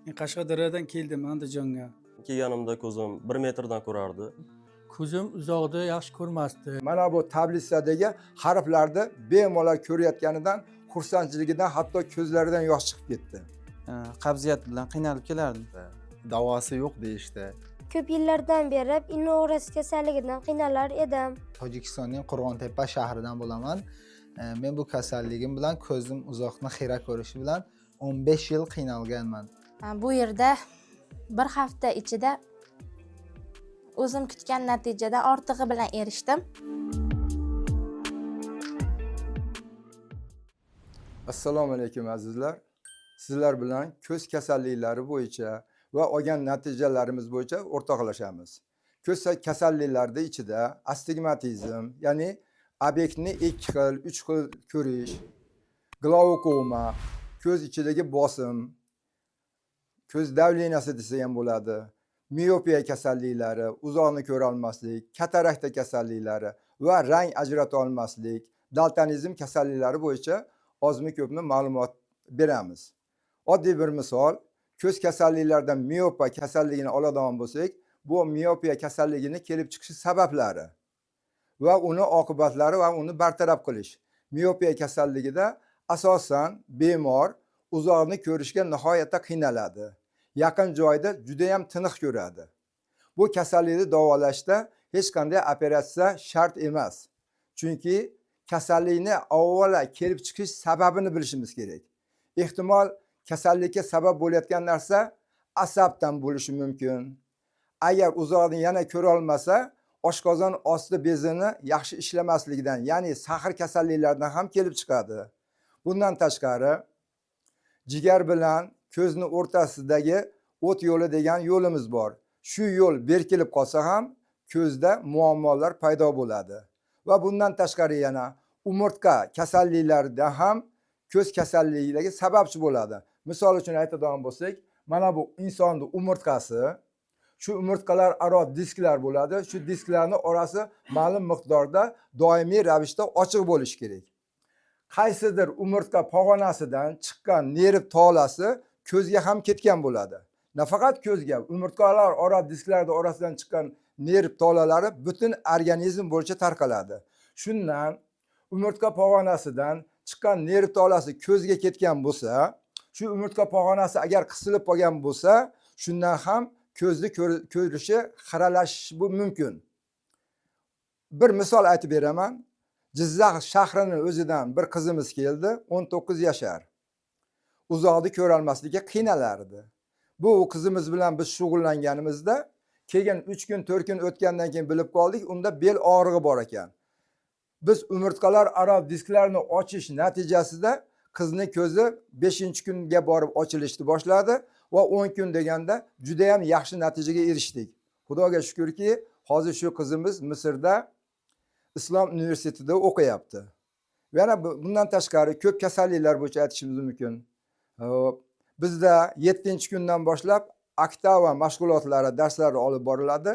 Men Qashqadaryodan keldim Andijonga. Kelganimda ko'zim 1 metrdan ko'rardi. Ko'zim uzoqda yaxshi ko'rmasdi. Mana bu tablitsadagi harflarni bemalol ko'rayotganidan xursandchiligidan hatto ko'zlaridan yosh chiqib ketdi. Qabziyat bilan qiynalib kelardim. Davosi yo'q deyishdi. Ko'p yillardan beri ignorans kasalligidan qiynalar edim. Tojikistonning Qo'rg'ontepa shahridan bo'laman. Men bu kasalligim bilan ko'zim uzoqni xira ko'rishi bilan 15 yil qiynalganman. Bu yerda bir hafta ichida o'zim kutgan natijadan ortig'i bilan erishdim. Assalomu alaykum azizlar. Sizlar bilan ko'z kasalliklari bo'yicha va olgan natijalarimiz bo'yicha o'rtoqlashamiz. Ko'z kasalliklarida ichida astigmatizm, ya'ni obyektni 2 xil, 3 xil ko'rish, glaukoma, ko'z ichidagi bosim, ko'z davleniyasi desa ham bo'ladi, miopiya kasalliklari, uzoqni ko'ra olmaslik, katarakta kasalliklari va rang ajrata olmaslik, daltonizm kasalliklari bo'yicha ozmi ko'pmi ma'lumot beramiz. Oddiy bir misol, ko'z kasalliklaridan miopiya kasalligini oladigan bo'lsak, bu miopiya kasalligini kelib chiqishi sabablari va uni oqibatlari va uni bartaraf qilish. Miopiya kasalligida asosan bemor uzoqni ko'rishga nihoyatda qiynaladi. Yaqin joyda juda ham tiniq ko'radi. Bu kasallikni davolashda hech qanday operatsiya shart emas. Chunki kasallikni avvalo kelib chiqish sababini bilishimiz kerak. Ehtimol kasallikka sabab bo'layotgan narsa asabdan bo'lishi mumkin. Agar uzoqni yana ko'ra olmasa, oshqozon osti bezini yaxshi ishlamasligidan, ya'ni sahr kasalliklaridan ham kelib chiqadi. Bundan tashqari, jigar bilan ko'zni o'rtasidagi o't yo'li degan yo'limiz bor. Shu yo'l berkilib qolsa ham ko'zda muammolar paydo bo'ladi. Va bundan tashqari yana umurtqa kasalliklarida ham ko'z kasalliklariga sababchi bo'ladi. Misol uchun aytadigan bo'lsak, mana bu insonning umurtqasi, shu umurtqalar aro disklar bo'ladi. Shu disklarning orasi ma'lum miqdorda doimiy ravishda ochiq bo'lishi kerak. Qaysidir umurtqa pog'onasidan chiqqan nerv tolasi ko'zga ham ketgan bo'ladi. Nafaqat ko'zga, umurtqalar ora disklarning orasidan chiqqan nerv tolalari butun organizm bo'yicha tarqaladi. Shundan umurtqa pog'onasidan chiqqan nerv tolasi ko'zga ketgan bo'lsa, shu umurtqa pog'onasi agar qisilib qolgan bo'lsa, shundan ham ko'zni ko'rishi xiralashishi mumkin. Bir misol aytib beraman. Jizzax shahrining o'zidan bir qizimiz keldi, 19 yashar. Uzoqni ko'ra olmaslikka qiynalardi. Bu qizimiz bilan biz shug'ullanganimizda, keyin 3 kun, 4 kun o'tgandan keyin bilib qoldik, unda bel og'rig'i bor ekan. Biz umurtqalar aro disklarni ochish natijasida qizning ko'zi 5-kunga borib ochilishni boshladi va 10 kun deganda juda ham yaxshi natijaga erishdik. Xudoga shukrki, hozir shu qizimiz Misrda Islom universitetida o'qiyapti. Yana bundan tashqari ko'p kasalliklar bo'yicha aytishimiz mumkin. Bizda 7-kundan boshlab oktava mashg'ulotlari, darslari olib boriladi.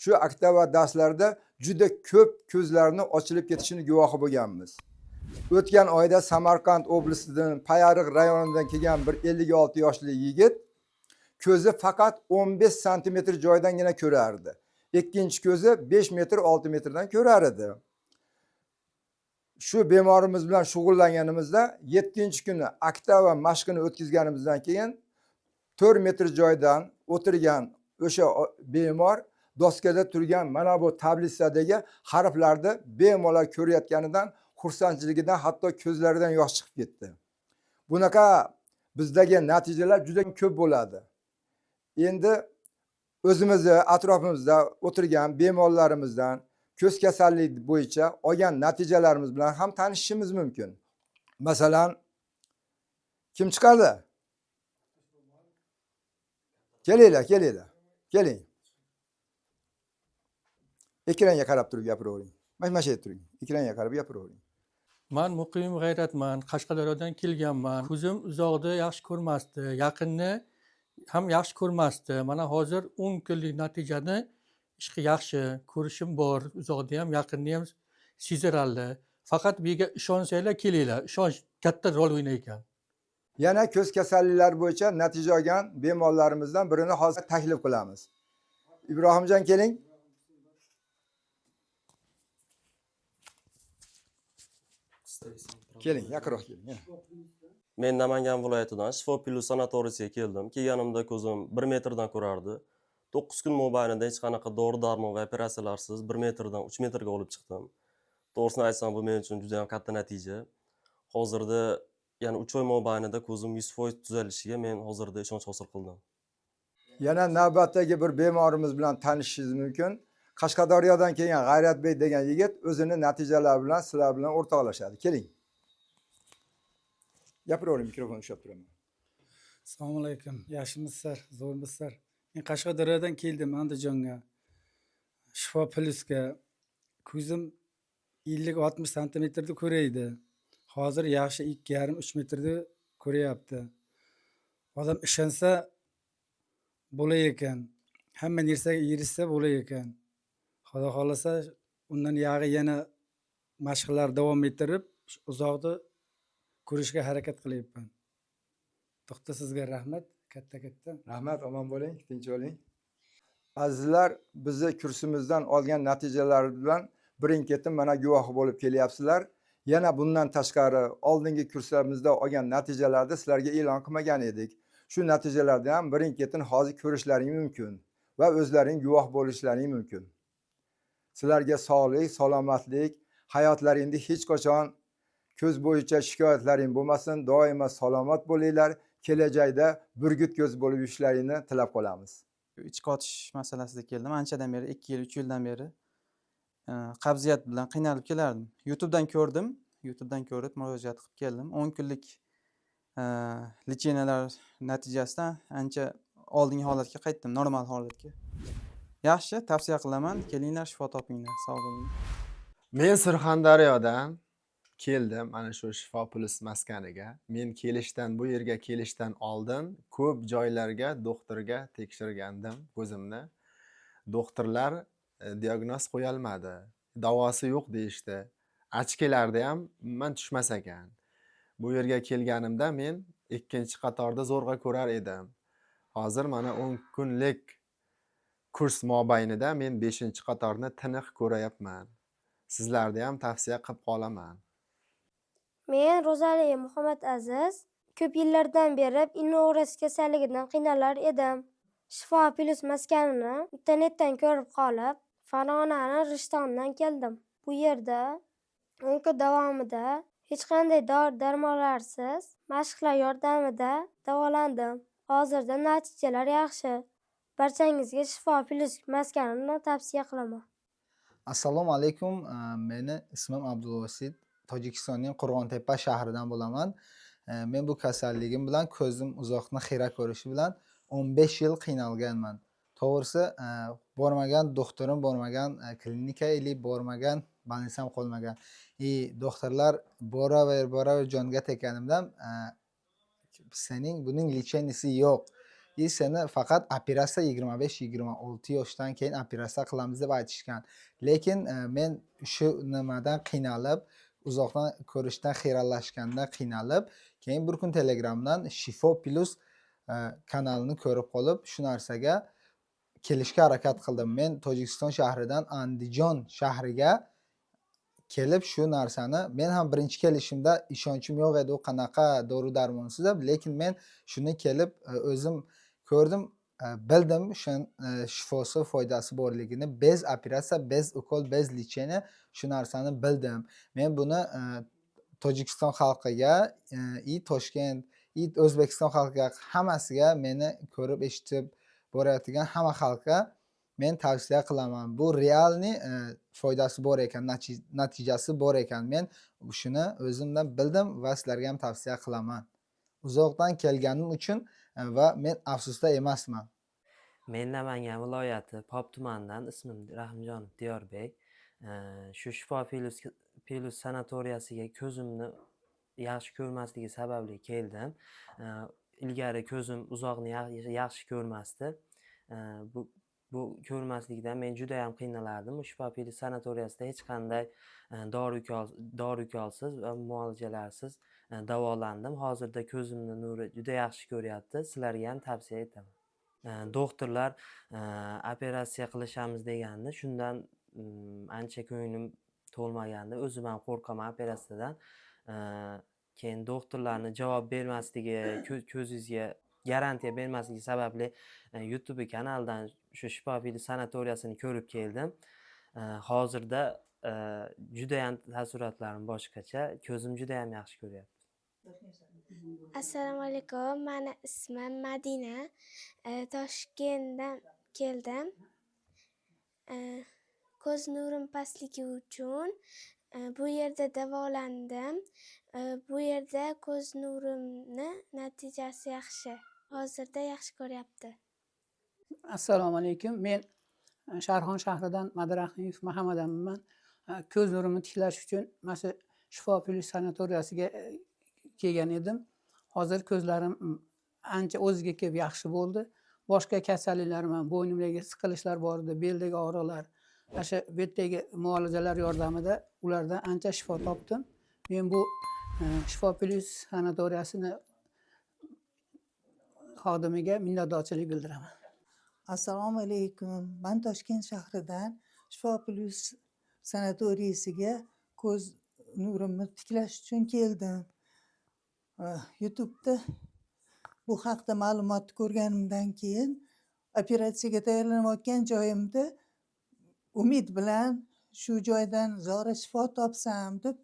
Shu oktava darslarda juda ko'p ko'zlarni ochilib ketishini guvohi bo'lganmiz. O'tgan oyda Samarqand oblastidan Payariq rayonidan kelgan bir 56 yoshli yigit ko'zi faqat 15 sm joydangina ko'rardi. Ikkinchi ko'zi 5 metr 6 metrdan ko'rar edi. Shu bemorimiz bilan shug'ullanganimizda 7-kuni oktava mashqini o'tkazganimizdan keyin 4 metr joydan o'tirgan o'sha bemor doskada turgan mana bu tablitsadagi harflarni bemalol ko'rayotganidan xursandchiligidan hatto ko'zlaridan yosh chiqib ketdi. Bunaqa bizdagi natijalar juda ko'p bo'ladi. Endi o'zimizni atrofimizda o'tirgan bemorlarimizdan ko'z kasalligi bo'yicha olgan natijalarimiz bilan ham tanishishimiz mumkin. Masalan, kim chiqadi? Kelinglar. Keling. Ekranga qarab turib gapiravering. Mana shu yerda turing. Ekranga qarab gapiravering. Men Muqim G'ayratman, Qashqadaryodan kelganman. Ko'zim uzoqda yaxshi ko'rmasdi, yaqinni ham yaxshi ko'rmasdi. Mana hozir 10 kunlik natijani ishqi yaxshi, ko'rishim bor, uzoqda ham, yaqinni ham sezarli. Faqat bu yerga ishonsanglar kelinglar. Ishonch katta rol o'ynaydi ekan. Yana ko'z kasalliklari bo'yicha natija olgan bemorlarimizdan birini hozir taklif qilamiz. Ibrohimjon keling. Keling, yaqinroq keling. Men Namangan viloyatidan Shifo Plus sanatoriyasiga keldim. Kelganimda ko'zim 1 metrdan ko'rardi. 9 kun mobaynida hech qanaqa dori-darmon va operatsiyalarsiz 1 metrdan 3 metrga olib chiqdim. To'g'risini aytsam, bu men uchun juda ham katta natija. Hozirda, ya'ni 3 oy mobaynida ko'zim 100% tuzalishiga men hozirda ishonch hosil qildim. Yana navbatdagi bir bemorimiz bilan tanishishingiz mumkin. Qashqadaryodan kelgan G'ayratbek degan yigit o'zini natijalari bilan sizlar bilan o'rtoqlashadi. Keling. Gapiravering, mikrofon ushlab turaman. Assalomu alaykum. Yaxshimisizlar, zo'rmisizlar? Men Qashqadaryodan keldim Andijonga. Shifo Plusga. Ko'zim 50-60 santimetrda ko'raydi. Hozir yaxshi 2,5-3 metrda ko'ryapti. Odam ishonsa bo'lar ekan. Hamma narsaga erishsa bo'lar ekan. Xudo xolasa undan yana mashqlar davom ettirib, uzoqda ko'rishga harakat qilyapman. To'xta, sizga rahmat, katta. Rahmat, omon bo'ling, tinch bo'ling. Azizlar, bizni kursimizdan olgan natijalar bilan birin-ketin mana guvoh bo'lib kelyapsizlar. Yana bundan tashqari oldingi kurslarimizda olgan natijalarni sizlarga e'lon qilmagan edik. Shu natijalarni ham birin-ketin hozir ko'rishlaring mumkin va o'zlaring guvoh bo'lishlaring mumkin. Sizlarga sog'lik, salomatlik, hayotlaringda hech qachon ko'z bo'yicha shikoyatlaring bo'lmasin, doimo salomat bo'linglar. Kelajakda burgut ko'z bo'lib yurishlaringni tilab qolamiz. Ichki otish masalasida keldim. Anchadan beri, 2 yil, 3 yildan beri qabziyat bilan qiynalib kelardim. YouTube'dan ko'rdim. YouTube'dan ko'rib murojaat qilib keldim. 10 kunlik lecheniyalar natijasida ancha oldingi holatga qaytdim, normal holatga. Yaxshi, tavsiya qilaman. Kelinglar, shifo topinglar. Sog' bo'ling. Men Surxondaryodan keldim ana shu Shifo Plus maskaniga. Men bu yerga kelishdan oldin ko'p joylarga doktorga tekshirgandim ko'zimni. Doktorlar diagnoz qo'ya olmadi. Davosi yo'q deyishdi. Ochkilarda ham man tushmas ekan. Bu yerga kelganimda men 2-qatorda zo'rg'a ko'rar edim. Hozir mana 10 kunlik kurs mobaynida men 5-qatorni tiniq ko'rayapman. Sizlarga ham tavsiya qilib qolaman. Men Rozaliya Muhammad Aziz. Ko'p yillardan beri ignorans kasalligidan qiynalar edim. Shifo Plus maskanini internetdan ko'rib qolib, Farg'onani Rishtondan keldim. Bu yerda 10 kun davomida hech qanday dori-darmonlarsiz mashqlar yordamida davolandim. Hozirda natijalar yaxshi. Barchangizga Shifo Plus maskanini tavsiya qilaman. Assalomu alaykum. Meni ismim Abdulvosid. Tojikistonning Qo'rg'ontepa shahridan bo'laman. Men bu kasalligim bilan ko'zim uzoqni xira ko'rishi bilan 15 yil qiynalganman. To'g'risi, bormagan doktorim bo'lmagan, klinika bormagan, bolnitsam qolmagan. Doktorlar boraver jonga tekanimdan sening buning licheniyasi yo'q. Seni faqat operatsiya 25-26 yoshdan keyin operatsiya qilamiz deb aytishgan. Lekin men shu nimadan qiynalib, uzoqdan ko'rishdan xiralashgandan qiynalib, keyin bir kun Telegramdan Shifo Plus kanalini ko'rib qolib, shu narsaga kelishga harakat qildim. Men Tojikiston shahridan Andijon shahriga kelib shu narsani men ham birinchi kelishimda ishonchim yo'q edi, u qanaqa dori-darmonsiz deb, lekin men shuni kelib o'zim ko'rdim, bildim shifosi, foydasi borligini, bez operatsiya, bez ukol, bez lecheniya shu narsani bildim. Men buni Tojikiston xalqiga, Toshkent, O'zbekiston xalqiga, hammasiga, meni ko'rib eshitib borayotgan hamma xalqqa men tavsiya qilaman. Bu realni foydasi bor ekan, natijasi bor ekan. Men shuni o'zimdan bildim va sizlarga ham tavsiya qilaman. Uzoqdan kelganim uchun va men afsusda emasman. Men Namangan viloyati Pop tumanidan, ismim Rahimjonov Diyorbek. Shu Shifo Plus sanatoriyasiga ko'zimni yaxshi ko'rmasligi sababli keldim. Ilgari ko'zim uzoqni yaxshi ko'rmasdi. Bu ko'rmaslikdan men juda ham qiynalardim. Shifo Plus sanatoriyasida hech qanday dori ukolsiz va muolajalarsiz davolandim. Hozirda ko'zimni nuri juda yaxshi ko'ryapti. Sizlarga ham tavsiya etaman. Doktorlar operatsiya qilishamiz degandi. Shundan ancha ko'nglim to'lmagandi. O'zim ham qo'rqaman operatsiyadan. Keyin doktorlarni javob bermasligi, ko'zingizga garantiya bermasligi sababli YouTube kanalidan shu Shifo sanatoriyasini ko'rib keldim. Hozirda judayam taassurotlarim boshqacha. Ko'zim judayam yaxshi ko'ryapti. Assalomu alaykum. Meni ismim Madina. Toshkentdan keldim. Ko'z nurim pastligi uchun bu yerda davolandim. Bu yerda ko'z nurimni natijasi yaxshi. Hozirda yaxshi ko'ryapti. Assalomu alaykum. Men Sharxon shahridan Madraximov Muhammad aminman. Ko'z nurimni tiklash uchun mana shu Shifo sanatoriyasiga kelgan edim. Hozir ko'zlarim ancha o'ziga kelib yaxshi bo'ldi. Boshqa kasalliklarim ham, bo'ynimdagi siqilishlar bor edi, beldagi og'riqlar, o'sha bu yerdagi muolajalar yordamida ulardan ancha shifo topdim. Men bu Shifo sanatoriyasini xodimiga minnatdorchilik bildiraman. Assalomu alaykum. Men Toshkent shahridan Shifo sanatoriyasiga ko'z nurimni tiklash uchun keldim. YouTube'da bu haqda ma'lumot ko'rganimdan keyin operatsiyaga tayyorlanayotgan joyimda umid bilan shu joydan zora shifo topsam deb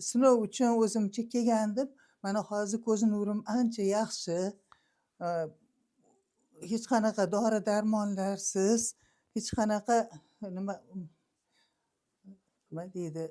sinov uchun o'zimcha kelgandim. Mana hozir ko'z nurim ancha yaxshi. Hech qanaqa dori darmonlarsiz, hech qanaqa nima deydi,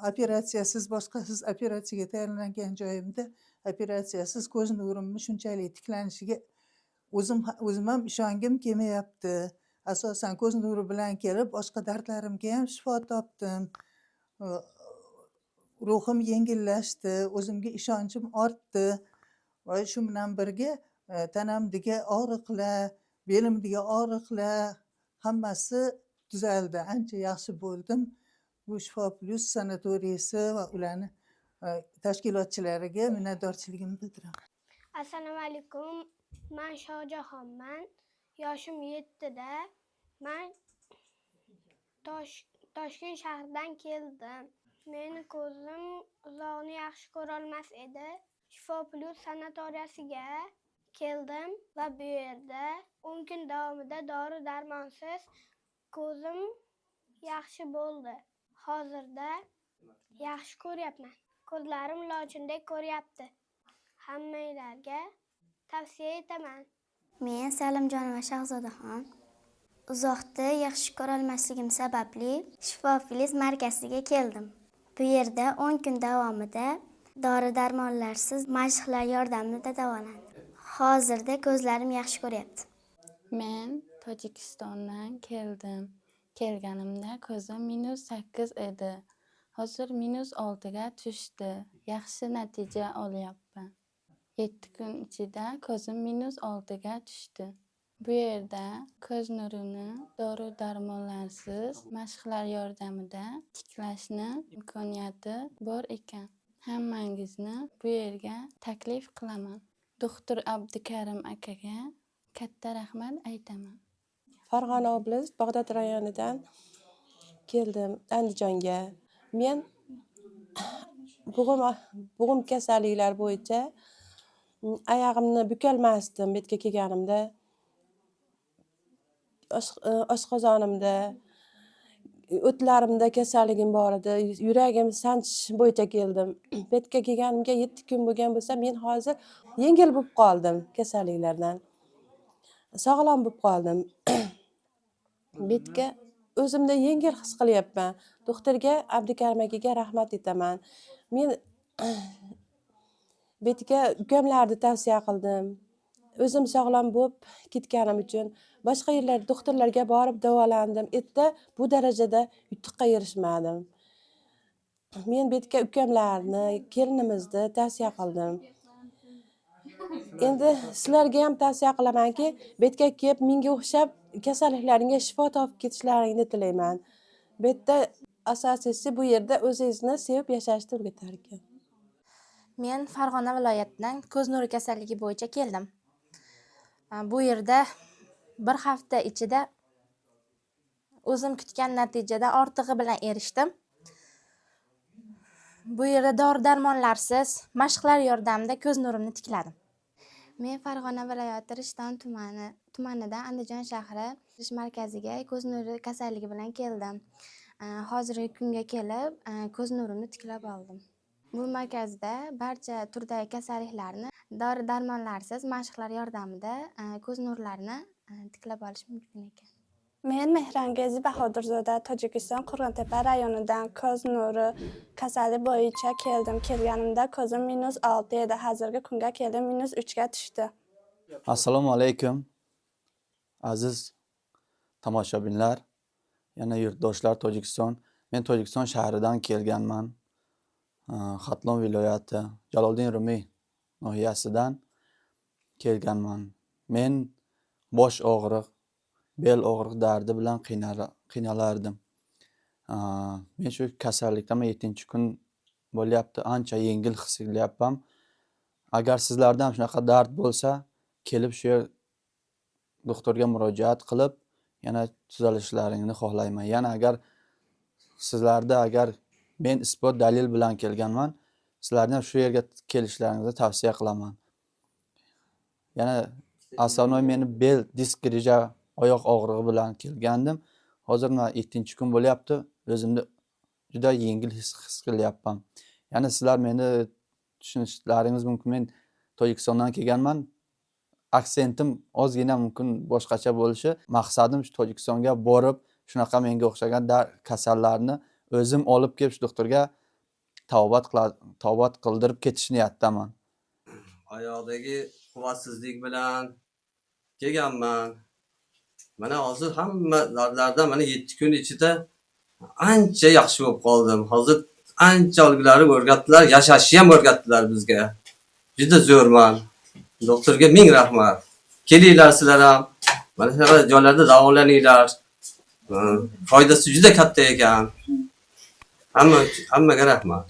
operatsiyasiz, boshqasiz operatsiyaga tayyorlangan joyimda operatsiyasiz ko'z nurimni shunchalik tiklanishiga o'zim ham ishongim kelmayapti. Asosan ko'z nuri bilan kelib, boshqa dardlarimga ham shifo topdim. Ruhim yengillashdi, o'zimga ishonchim ortdi. Va shu bilan birga tanamdagi og'riqlar, belimdagi og'riqlar hammasi tuzaldi. Ancha yaxshi bo'ldim. Bu Shifo sanatoriyasi va ularni tashkilotchilariga minnatdorchiligimni bildiraman. Assalomu alaykum. Men Shohjahonman. Yoshim 7da. Men Toshkent shahridan keldim. Meni ko'zim uzoqni yaxshi ko'ra olmas edi. Shifo sanatoriyasiga keldim va bu yerda 10 kun davomida dori darmonsiz ko'zim yaxshi bo'ldi. Hozirda yaxshi ko'ryapman. Ko'zlarim lochindek ko'ryapti. Hammanglarga tavsiya etaman. Men Salimjonova Shahzodaxon. Uzoqda yaxshi ko'ra olmasligim sababli Shifo markaziga keldim. Bu yerda 10 kun davomida dori darmonlarsiz mashqlar yordamida davolandim. Hozirda ko'zlarim yaxshi ko'ryapti. Men Tojikistondan keldim. Kelganimda ko'zim -8 edi. Hozir -6 ga tushdi. Yaxshi natija olyapman. 7 kun ichida ko'zim -6 ga tushdi. Bu yerda ko'z nurini dori darmonlarsiz mashqlar yordamida tiklashni imkoniyati bor ekan. Hammangizni bu yerga taklif qilaman. Doktor Abdukarim akaga katta rahmat aytaman. Farg'ona oblast Bag'dod rayonidan keldim Andijonga. Men bug'um kasalliklar bo'yicha oyog'imni bukolmasdim betga kelganimda. Oshqozonimda, o'tlarimda kasalligim bor edi. Yuragim sanchish bo'yicha keldim. Betga kelganimga 7 kun bo'lgan bo'lsa, men hozir yengil bo'lib qoldim kasalliklardan. Sog'lom bo'lib qoldim. Betga o'zimda yengil his qilyapman. Doktorga Abdukarim akaga rahmat aytaman. Men betga ukamlarni tavsiya qildim. O'zim sog'lom bo'lib ketganim uchun boshqa yerlar doktorlarga borib davolandim. Etda bu darajada yutuqqa erishmadim. Men betga ukamlarni, kelinimizni tavsiya qildim. Endi sizlarga ham tavsiya qilamanki, betga kelib menga o'xshab kasalliklaringga shifo topib ketishlaringni tilayman. Betda asosiysi bu yerda o'zingizni sevib yashashni o'rgatar ekan. Men Farg'ona viloyatidan ko'z nuri kasalligi bo'yicha keldim. Bu yerda bir hafta ichida o'zim kutgan natijada ortig'i bilan erishdim. Bu yerda dori-darmonlarsiz, mashqlar yordamida ko'z nurimni tikladim. Men Farg'ona viloyati Rishton tumanidan Andijon shahri markaziga ko'z nuri kasalligi bilan keldim. Hozirgi kunga kelib, ko'z nurimni tiklab oldim. Bu markazda barcha turdagi kasalliklarni dori-darmonlarsiz mashqlar yordamida ko'z nurlarini tiklab olish mumkin ekan. Men Mehrangizi Bahodirzoda, Tojikiston Qurg'ontepa rayonidan ko'z nuri kasali bo'yicha keldim. Kelganimda ko'zim -6 edi. Hozirgi kunga keldim -3 ga tushdi. Assalomu alaykum. Aziz tomoshabinlar, yana yurtdoshlar Tojikiston. Men Tojikiston shahridan kelganman. Xatlon viloyati, Jaloliddin Rumiy nohiyasidan kelganman. Men bosh og'riq, bel og'riq dardi bilan qiynalardim. Men shu kasallikdan 7-kun bo'lyapti, ancha yengil his qilyapman. Agar sizlarda ham shunaqa dard bo'lsa, kelib shu doktorga murojaat qilib, yana tuzalishlaringni xohlayman. Yana agar sizlarda men isbot dalil bilan kelganman, sizlarni ham shu yerga kelishlaringizni tavsiya qilaman. Yana asosiy meni bel disk reja oyoq og'rig'i bilan kelgandim. Hozir mana 7-kun bo'lyapti. O'zimni juda yengil his qilyapman. Yana sizlar meni tushunishlaringiz mumkin. Men Tojikistondan kelganman. Aksentim ozgina mumkin boshqacha bo'lishi. Maqsadim shu Tojikistonga borib, shunaqa menga o'xshagan kasallarni o'zim olib kelib shu doktorga tavbat qildirib ketish niyatdaman. Oyoqdagi quvvatsizlik bilan kelganman. Mana hozir hamma dardlardan mana 7 kun ichida ancha yaxshi bo'lib qoldim. Hozir ancha olgilari o'rgatdilar, yashashni ham o'rgatdilar bizga. Juda zo'rman. Doktorga ming rahmat. Kelinglar sizlar ham. Mana shunaqa joylarda davolaninglar. Foydasi juda katta ekan. Hammaga rahmat.